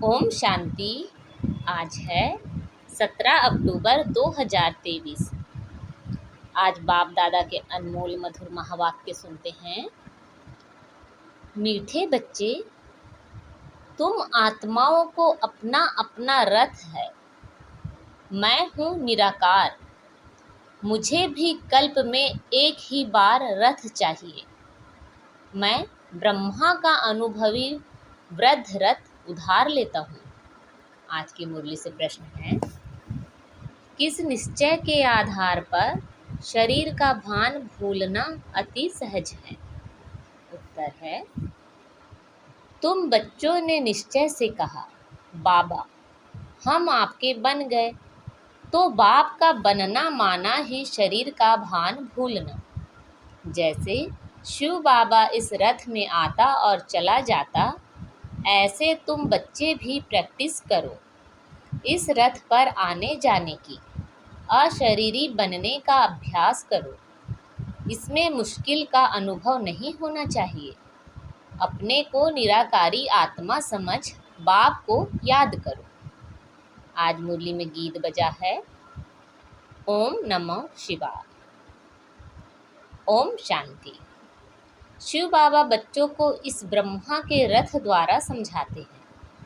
ओम शांति। आज है 17 अक्टूबर 2023। आज बाप दादा के अनमोल मधुर महावाक्य सुनते हैं। मीठे बच्चे, तुम आत्माओं को अपना अपना रथ है। मैं हूँ निराकार। मुझे भी कल्प में एक ही बार रथ चाहिए। मैं ब्रह्मा का अनुभवी वृद्ध रथ उधार लेता हूँ। आज की मुरली से प्रश्न है, किस निश्चय के आधार पर शरीर का भान भूलना अति सहज है? उत्तर है, तुम बच्चों ने निश्चय से कहा, बाबा हम आपके बन गए, तो बाप का बनना माना ही शरीर का भान भूलना। जैसे शिव बाबा इस रथ में आता और चला जाता, ऐसे तुम बच्चे भी प्रैक्टिस करो इस रथ पर आने जाने की। अशरीरी बनने का अभ्यास करो। इसमें मुश्किल का अनुभव नहीं होना चाहिए। अपने को निराकारी आत्मा समझ बाप को याद करो। आज मुरली में गीत बजा है, ओम नमः शिवाय। ओम शांति। शिव बाबा बच्चों को इस ब्रह्मा के रथ द्वारा समझाते हैं,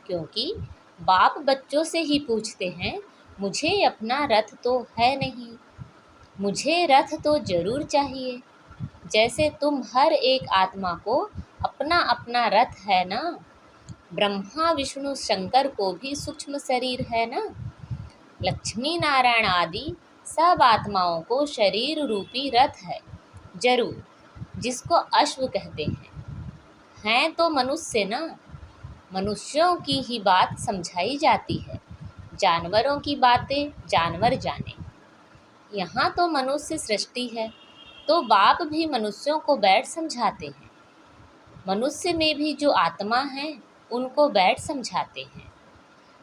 क्योंकि बाप बच्चों से ही पूछते हैं, मुझे अपना रथ तो है नहीं, मुझे रथ तो जरूर चाहिए। जैसे तुम हर एक आत्मा को अपना अपना रथ है ना। ब्रह्मा विष्णु शंकर को भी सूक्ष्म शरीर है ना। लक्ष्मी नारायण आदि सब आत्माओं को शरीर रूपी रथ है जरूर, जिसको अश्व कहते हैं तो मनुष्य ना। मनुष्यों की ही बात समझाई जाती है, जानवरों की बातें जानवर जाने। यहाँ तो मनुष्य सृष्टि है, तो बाप भी मनुष्यों को बैठ समझाते हैं। मनुष्य में भी जो आत्मा है उनको बैठ समझाते हैं।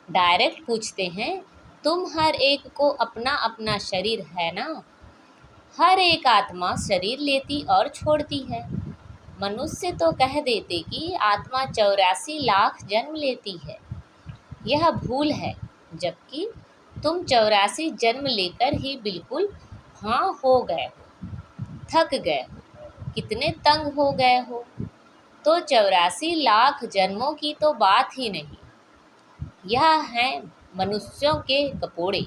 डायरेक्ट पूछते हैं, तुम हर एक को अपना अपना शरीर है ना। हर एक आत्मा शरीर लेती और छोड़ती है। मनुष्य तो कह देते कि आत्मा 84 लाख जन्म लेती है। यह भूल है, जबकि तुम 84 जन्म लेकर ही बिल्कुल हाँ हो गए हो, थक गए हो, कितने तंग हो गए हो। तो 84 लाख जन्मों की तो बात ही नहीं। यह हैं मनुष्यों के कपोड़े।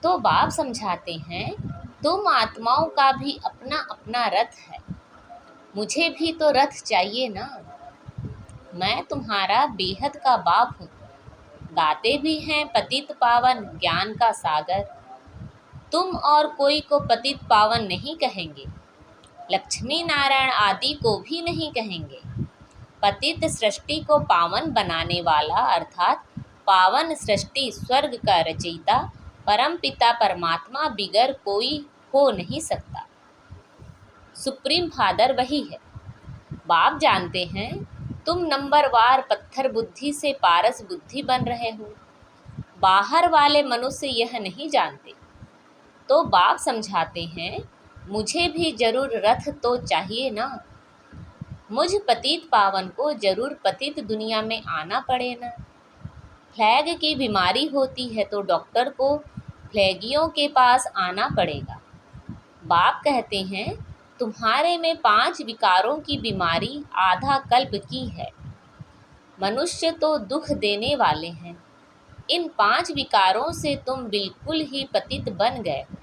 तो बाप समझाते हैं, तुम आत्माओं का भी अपना अपना रथ है। मुझे भी तो रथ चाहिए ना। मैं तुम्हारा बेहद का बाप हूँ। गाते भी हैं पतित पावन ज्ञान का सागर। तुम और कोई को पतित पावन नहीं कहेंगे, लक्ष्मी नारायण आदि को भी नहीं कहेंगे। पतित सृष्टि को पावन बनाने वाला अर्थात पावन सृष्टि स्वर्ग का रचयिता परम पिता परमात्मा बिगर कोई हो नहीं सकता। सुप्रीम फादर वही है। बाप जानते हैं तुम नंबरवार पत्थर बुद्धि से पारस बुद्धि बन रहे हो। बाहर वाले मनुष्य यह नहीं जानते। तो बाप समझाते हैं, मुझे भी जरूर रथ तो चाहिए ना। मुझ पतित पावन को जरूर पतित दुनिया में आना पड़े ना। फ्लैग की बीमारी होती है तो डॉक्टर को फ्लैगियों के पास आना पड़ेगा। बाप कहते हैं, तुम्हारे में 5 विकारों की बीमारी आधा कल्प की है। मनुष्य तो दुख देने वाले हैं। इन 5 विकारों से तुम बिल्कुल ही पतित बन गए हो।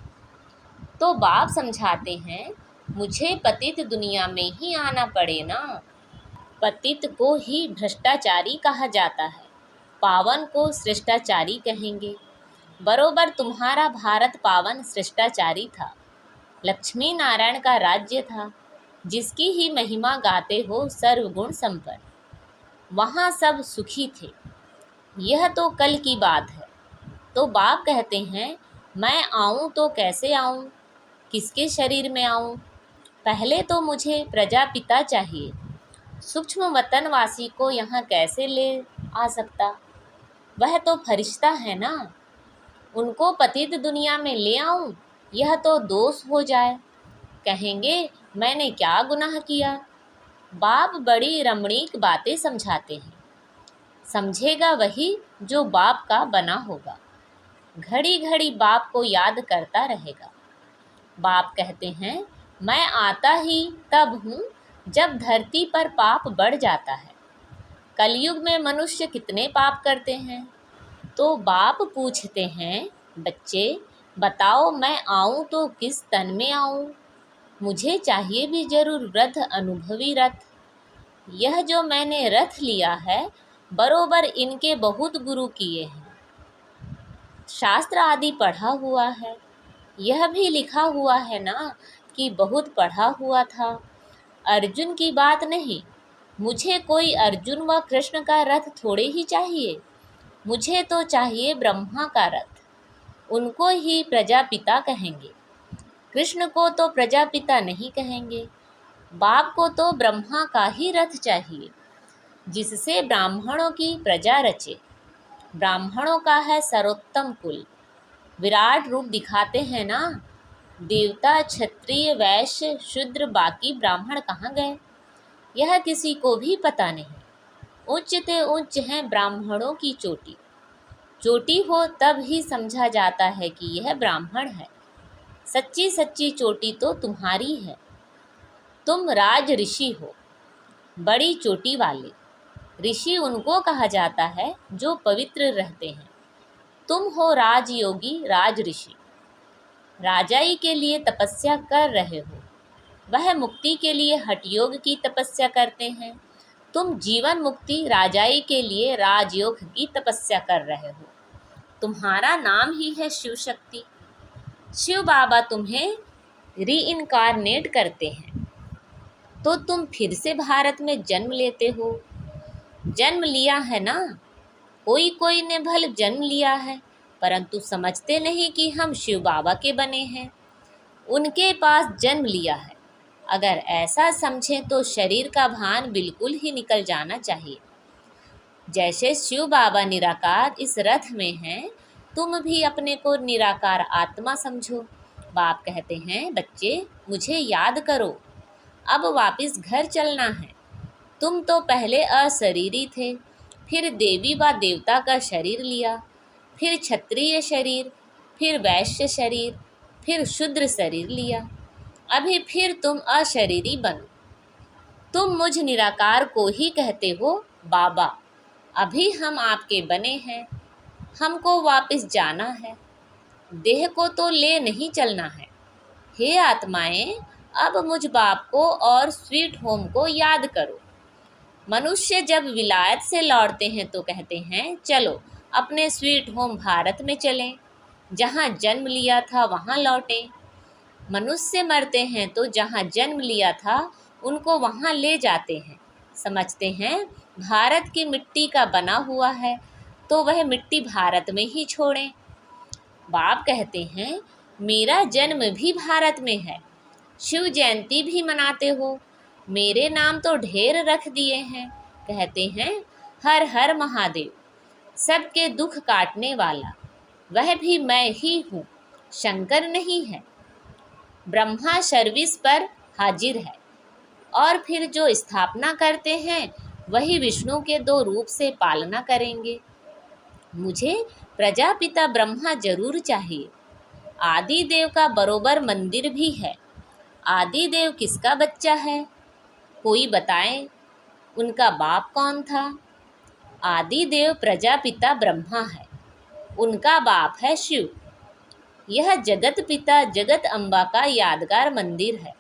तो बाप समझाते हैं, मुझे पतित दुनिया में ही आना पड़े ना। पतित को ही भ्रष्टाचारी कहा जाता है, पावन को श्रेष्ठाचारी कहेंगे। बरोबर तुम्हारा भारत पावन श्रेष्ठाचारी था। लक्ष्मी नारायण का राज्य था, जिसकी ही महिमा गाते हो सर्वगुण संपन्न। वहाँ सब सुखी थे। यह तो कल की बात है। तो बाप कहते हैं, मैं आऊँ तो कैसे आऊँ, किसके शरीर में आऊँ? पहले तो मुझे प्रजापिता चाहिए। सूक्ष्म वतनवासी को यहाँ कैसे ले आ सकता? वह तो फरिश्ता है ना। उनको पतित दुनिया में ले आऊँ, यह तो दोष हो जाए। कहेंगे मैंने क्या गुनाह किया। बाप बड़ी रमणीक बातें समझाते हैं। समझेगा वही जो बाप का बना होगा। घड़ी घड़ी बाप को याद करता रहेगा। बाप कहते हैं, मैं आता ही तब हूँ जब धरती पर पाप बढ़ जाता है। कलयुग में मनुष्य कितने पाप करते हैं? तो बाप पूछते हैं, बच्चे बताओ मैं आऊँ तो किस तन में आऊँ? मुझे चाहिए भी जरूर रथ, अनुभवी रथ। यह जो मैंने रथ लिया है, बरोबर इनके बहुत गुरु किए हैं। शास्त्र आदि पढ़ा हुआ है, यह भी लिखा हुआ है ना कि बहुत पढ़ा हुआ था। अर्जुन की बात नहीं, मुझे कोई अर्जुन व कृष्ण का रथ थोड़े ही चाहिए। मुझे तो चाहिए ब्रह्मा का रथ। उनको ही प्रजापिता कहेंगे, कृष्ण को तो प्रजापिता नहीं कहेंगे। बाप को तो ब्रह्मा का ही रथ चाहिए, जिससे ब्राह्मणों की प्रजा रचे। ब्राह्मणों का है सर्वोत्तम कुल। विराट रूप दिखाते हैं ना। देवता, क्षत्रिय, वैश्य, शूद्र, बाकी ब्राह्मण कहाँ गए? यह किसी को भी पता नहीं। उच्चते उच्च हैं ब्राह्मणों की चोटी। चोटी हो तब ही समझा जाता है कि यह ब्राह्मण है। सच्ची सच्ची चोटी तो तुम्हारी है। तुम राज ऋषि हो, बड़ी चोटी वाले। ऋषि उनको कहा जाता है जो पवित्र रहते हैं। तुम हो राजयोगी, राज ऋषि। राजाई के लिए तपस्या कर रहे हो, वह मुक्ति के लिए हठयोग की तपस्या करते हैं। तुम जीवन मुक्ति, राजाई के लिए राजयोग की तपस्या कर रहे हो। तुम्हारा नाम ही है शिव शक्ति। शिव बाबा तुम्हें रीइनकारनेट करते हैं, तो तुम फिर से भारत में जन्म लेते हो। जन्म लिया है ना, कोई कोई ने भले जन्म लिया है, परंतु समझते नहीं कि हम शिव बाबा के बने हैं, उनके पास जन्म लिया है। अगर ऐसा समझें तो शरीर का भान बिल्कुल ही निकल जाना चाहिए। जैसे शिव बाबा निराकार इस रथ में हैं, तुम भी अपने को निराकार आत्मा समझो। बाप कहते हैं, बच्चे मुझे याद करो, अब वापस घर चलना है। तुम तो पहले अशरीरी थे, फिर देवी व देवता का शरीर लिया, फिर क्षत्रिय शरीर, फिर वैश्य शरीर, फिर शूद्र शरीर लिया। अभी फिर तुम अशरीरी बनो। तुम मुझ निराकार को ही कहते हो बाबा। अभी हम आपके बने हैं, हमको वापस जाना है, देह को तो ले नहीं चलना है। हे आत्माएं, अब मुझ बाप को और स्वीट होम को याद करो। मनुष्य जब विलायत से लौटते हैं तो कहते हैं, चलो अपने स्वीट होम भारत में चलें, जहाँ जन्म लिया था वहाँ लौटें। मनुष्य मरते हैं तो जहाँ जन्म लिया था उनको वहाँ ले जाते हैं। समझते हैं भारत की मिट्टी का बना हुआ है, तो वह मिट्टी भारत में ही छोड़ें। बाप कहते हैं, मेरा जन्म भी भारत में है, शिव जयंती भी मनाते हो, मेरे नाम तो ढेर रख दिए हैं। कहते हैं, हर हर महादेव, सबके दुख काटने वाला, वह भी मैं ही हूँ, शंकर नहीं है। ब्रह्मा सर्विस पर हाजिर है, और फिर जो स्थापना करते हैं वही विष्णु के 2 रूप से पालना करेंगे। मुझे प्रजापिता ब्रह्मा जरूर चाहिए। आदि देव का बरोबर मंदिर भी है। आदि देव किसका बच्चा है? कोई बताए, उनका बाप कौन था? आदि देव प्रजापिता ब्रह्मा है, उनका बाप है शिव। यह जगत पिता जगत अम्बा का यादगार मंदिर है।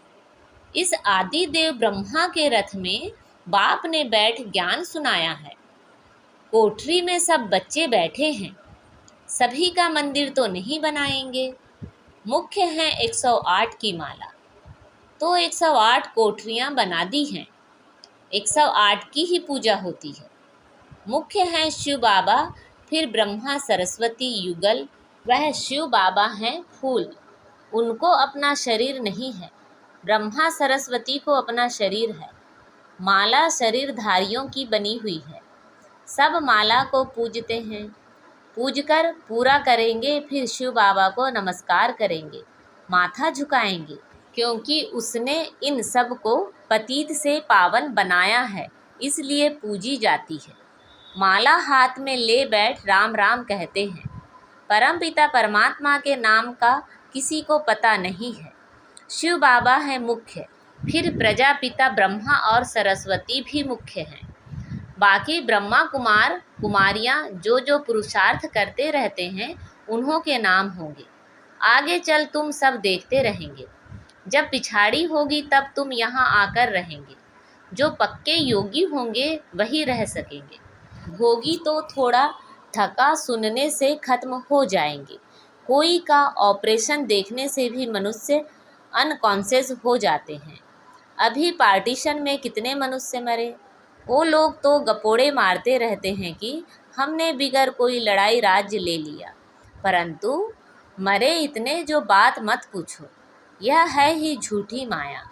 इस आदि देव ब्रह्मा के रथ में बाप ने बैठ ज्ञान सुनाया है। कोठरी में सब बच्चे बैठे हैं, सभी का मंदिर तो नहीं बनाएंगे। मुख्य हैं 108 की माला, तो 108 कोठरियाँ बना दी हैं। 108 की ही पूजा होती है। मुख्य हैं शिव बाबा, फिर ब्रह्मा सरस्वती युगल, वह शिव बाबा हैं फूल, उनको अपना शरीर नहीं है। ब्रह्मा सरस्वती को अपना शरीर है। माला शरीरधारियों की बनी हुई है। सब माला को पूजते हैं, पूजकर पूरा करेंगे, फिर शिव बाबा को नमस्कार करेंगे, माथा झुकाएंगे, क्योंकि उसने इन सब को पतित से पावन बनाया है, इसलिए पूजी जाती है। माला हाथ में ले बैठ राम राम कहते हैं। परमपिता परमात्मा के नाम का किसी को पता नहीं है। शिव बाबा है मुख्य, फिर प्रजापिता ब्रह्मा और सरस्वती भी मुख्य हैं। बाकी ब्रह्मा कुमार कुमारियाँ जो जो पुरुषार्थ करते रहते हैं उन्हों के नाम होंगे। आगे चल तुम सब देखते रहेंगे। जब पिछाड़ी होगी तब तुम यहाँ आकर रहेंगे। जो पक्के योगी होंगे वही रह सकेंगे। भोगी तो थोड़ा थका सुनने से खत्म हो जाएंगे। कोई का ऑपरेशन देखने से भी मनुष्य अनकॉन्शियस हो जाते हैं। अभी पार्टीशन में कितने मनुष्य मरे। वो लोग तो गपोड़े मारते रहते हैं कि हमने बिगर कोई लड़ाई राज्य ले लिया, परंतु मरे इतने जो बात मत पूछो। यह है ही झूठी माया।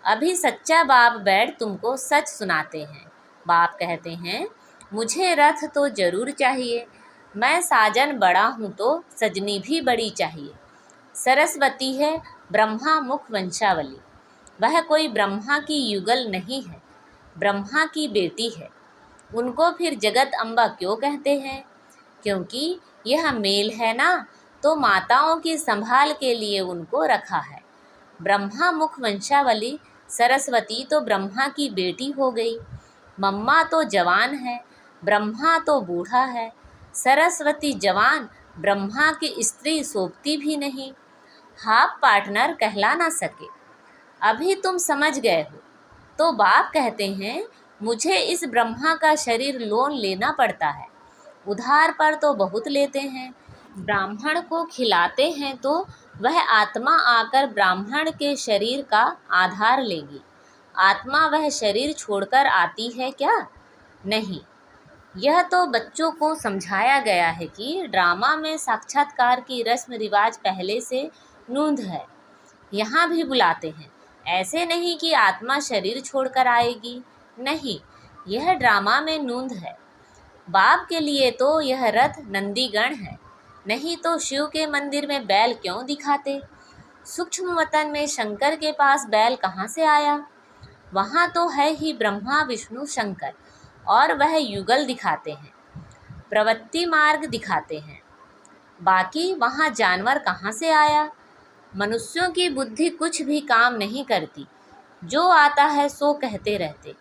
अभी सच्चा बाप बैठ तुमको सच सुनाते हैं। बाप कहते हैं, मुझे रथ तो ज़रूर चाहिए। मैं साजन बड़ा हूँ तो सजनी भी बड़ी चाहिए। सरस्वती है ब्रह्मा मुख वंशावली। वह कोई ब्रह्मा की युगल नहीं है, ब्रह्मा की बेटी है। उनको फिर जगत अम्बा क्यों कहते हैं? क्योंकि यह मेल है ना, तो माताओं की संभाल के लिए उनको रखा है। ब्रह्मा मुख वंशावली सरस्वती तो ब्रह्मा की बेटी हो गई। मम्मा तो जवान है, ब्रह्मा तो बूढ़ा है। सरस्वती जवान, ब्रह्मा की स्त्री सोचती भी नहीं। हाफ पार्टनर कहला ना सके। अभी तुम समझ गए हो। तो बाप कहते हैं, मुझे इस ब्रह्मा का शरीर लोन लेना पड़ता है। उधार पर तो बहुत लेते हैं। ब्राह्मण को खिलाते हैं तो वह आत्मा आकर ब्राह्मण के शरीर का आधार लेगी। आत्मा वह शरीर छोड़कर आती है क्या? नहीं। यह तो बच्चों को समझाया गया है कि ड्रामा में साक्षात्कार की रस्म रिवाज पहले से नूंद है। यहाँ भी बुलाते हैं। ऐसे नहीं कि आत्मा शरीर छोड़कर आएगी, नहीं, यह ड्रामा में नूंद है। बाप के लिए तो यह रथ नंदीगण है, नहीं तो शिव के मंदिर में बैल क्यों दिखाते? सूक्ष्म वतन में शंकर के पास बैल कहाँ से आया? वहाँ तो है ही ब्रह्मा विष्णु शंकर, और वह युगल दिखाते हैं, प्रवृत्ति मार्ग दिखाते हैं। बाकी वहाँ जानवर कहाँ से आया? मनुष्यों की बुद्धि कुछ भी काम नहीं करती। जो आता है सो कहते रहते,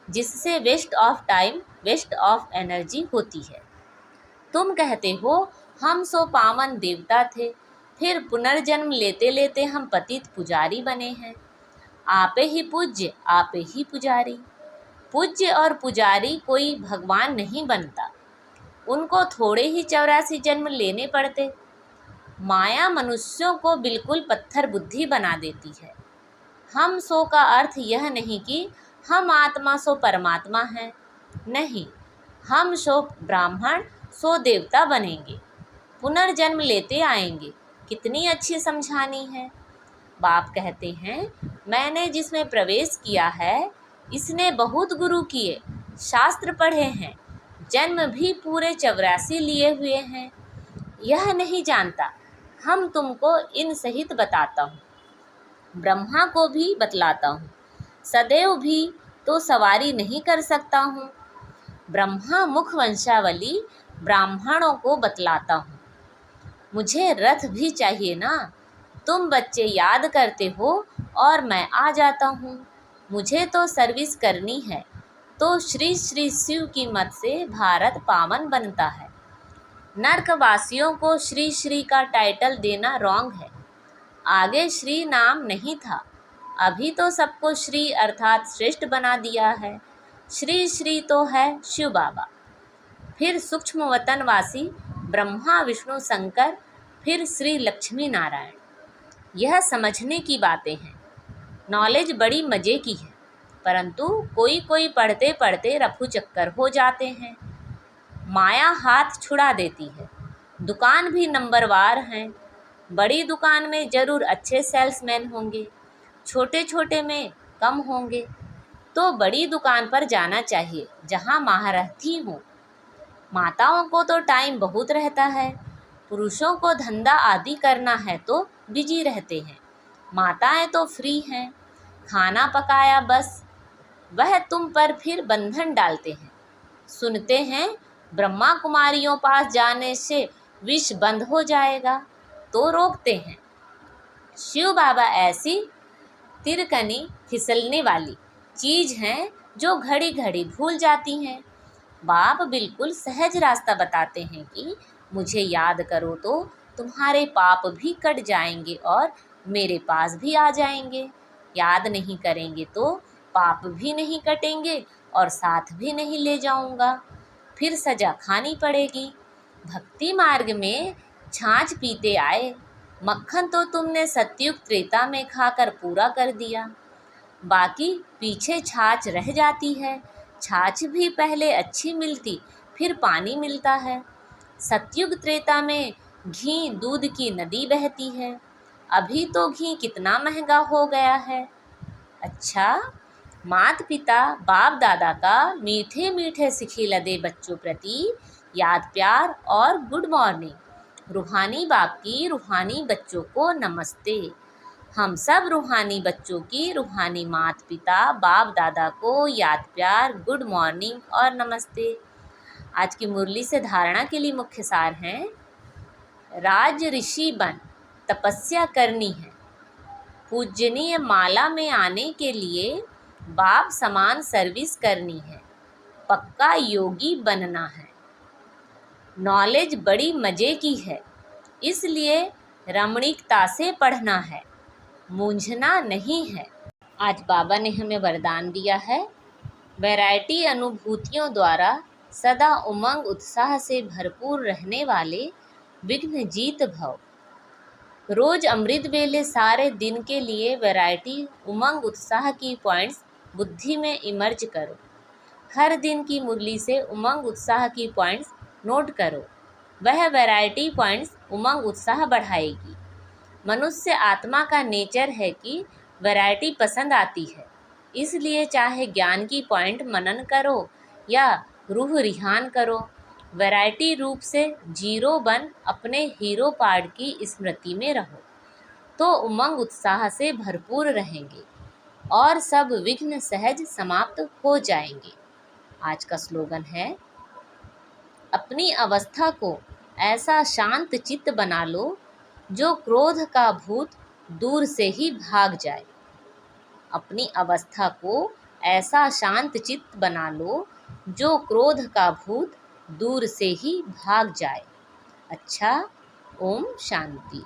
जिससे waste of time, waste of energy होती है। तुम कहते हो हम सो पावन देवता थे, फिर पुनर्जन्म लेते लेते हम पतित पुजारी बने हैं। आपे ही पूज्य, आपे ही पुजारी। पूज्य और पुजारी कोई भगवान नहीं बनता, उनको थोड़े ही 84 जन्म लेने पड़ते। माया मनुष्यों को बिल्कुल पत्थर बुद्धि बना देती है। हम सो का अर्थ यह नहीं कि हम आत्मा सो परमात्मा हैं, नहीं, हम सो ब्राह्मण सो देवता बनेंगे, पुनर्जन्म लेते आएंगे। कितनी अच्छी समझानी है। बाप कहते हैं, मैंने जिसमें प्रवेश किया है इसने बहुत गुरु किए, शास्त्र पढ़े हैं, जन्म भी पूरे 84 लिए हुए हैं। यह नहीं जानता, हम तुमको इन सहित बताता हूँ। ब्रह्मा को भी बतलाता हूँ, सदैव भी तो सवारी नहीं कर सकता हूँ। ब्रह्मा मुख वंशावली ब्राह्मणों को बतलाता हूँ। मुझे रथ भी चाहिए ना। तुम बच्चे याद करते हो और मैं आ जाता हूँ। मुझे तो सर्विस करनी है, तो श्री श्री शिव की मत से भारत पावन बनता है। नर्कवासियों को श्री श्री का टाइटल देना रॉन्ग है। आगे श्री नाम नहीं था, अभी तो सबको श्री अर्थात श्रेष्ठ बना दिया है। श्री श्री तो है शिव बाबा, फिर सूक्ष्म वतनवासी ब्रह्मा विष्णु शंकर, फिर श्री लक्ष्मी नारायण। यह समझने की बातें हैं। नॉलेज बड़ी मज़े की है, परंतु कोई कोई पढ़ते पढ़ते रफू चक्कर हो जाते हैं। माया हाथ छुड़ा देती है। दुकान भी नंबरवार हैं। बड़ी दुकान में ज़रूर अच्छे सेल्समैन होंगे, छोटे छोटे में कम होंगे। तो बड़ी दुकान पर जाना चाहिए जहाँ महारथी हों। माताओं को तो टाइम बहुत रहता है, पुरुषों को धंधा आदि करना है तो बिजी रहते हैं। माताएं तो फ्री हैं, खाना पकाया बस। वह तुम पर फिर बंधन डालते हैं। सुनते हैं ब्रह्मा कुमारियों पास जाने से विष बंद हो जाएगा, तो रोकते हैं। शिव बाबा ऐसी तिरकनी फिसलने वाली चीज़ हैं जो घड़ी घड़ी भूल जाती हैं। बाप बिल्कुल सहज रास्ता बताते हैं कि मुझे याद करो तो तुम्हारे पाप भी कट जाएंगे और मेरे पास भी आ जाएंगे। याद नहीं करेंगे तो पाप भी नहीं कटेंगे और साथ भी नहीं ले जाऊंगा, फिर सजा खानी पड़ेगी। भक्ति मार्ग में छाछ पीते आए, मक्खन तो तुमने सतयुग त्रेता में खाकर पूरा कर दिया, बाकी पीछे छाछ रह जाती है। छाछ भी पहले अच्छी मिलती, फिर पानी मिलता है। सतयुग त्रेता में घी दूध की नदी बहती है, अभी तो घी कितना महंगा हो गया है। अच्छा, माता पिता बाप दादा का मीठे मीठे सिखिलदे बच्चों प्रति याद प्यार और गुड मॉर्निंग। रूहानी बाप की रूहानी बच्चों को नमस्ते। हम सब रूहानी बच्चों की रूहानी माता पिता बाप दादा को याद प्यार, गुड मॉर्निंग और नमस्ते। आज की मुरली से धारणा के लिए मुख्य सार हैं। राज ऋषि बन तपस्या करनी है, पूजनीय माला में आने के लिए बाप समान सर्विस करनी है, पक्का योगी बनना है। नॉलेज बड़ी मज़े की है, इसलिए रमणीकता से पढ़ना है, मूंझना नहीं है। आज बाबा ने हमें वरदान दिया है, वैरायटी अनुभूतियों द्वारा सदा उमंग उत्साह से भरपूर रहने वाले विघ्न जीत भव। रोज अमृत वेले सारे दिन के लिए वैरायटी उमंग उत्साह की पॉइंट्स बुद्धि में इमर्ज करो। हर दिन की मुरली से उमंग उत्साह की पॉइंट्स नोट करो, वह वैरायटी पॉइंट्स उमंग उत्साह बढ़ाएगी। मनुष्य आत्मा का नेचर है कि वैरायटी पसंद आती है, इसलिए चाहे ज्ञान की पॉइंट मनन करो या रूह रिहान करो, वैरायटी रूप से जीरो बन अपने हीरो पार्ट की स्मृति में रहो, तो उमंग उत्साह से भरपूर रहेंगे और सब विघ्न सहज समाप्त हो जाएंगे। आज का स्लोगन है, अपनी अवस्था को ऐसा शांत चित्त बना लो जो क्रोध का भूत दूर से ही भाग जाए। अपनी अवस्था को ऐसा शांत चित्त बना लो जो क्रोध का भूत दूर से ही भाग जाए। अच्छा, ओम शांति।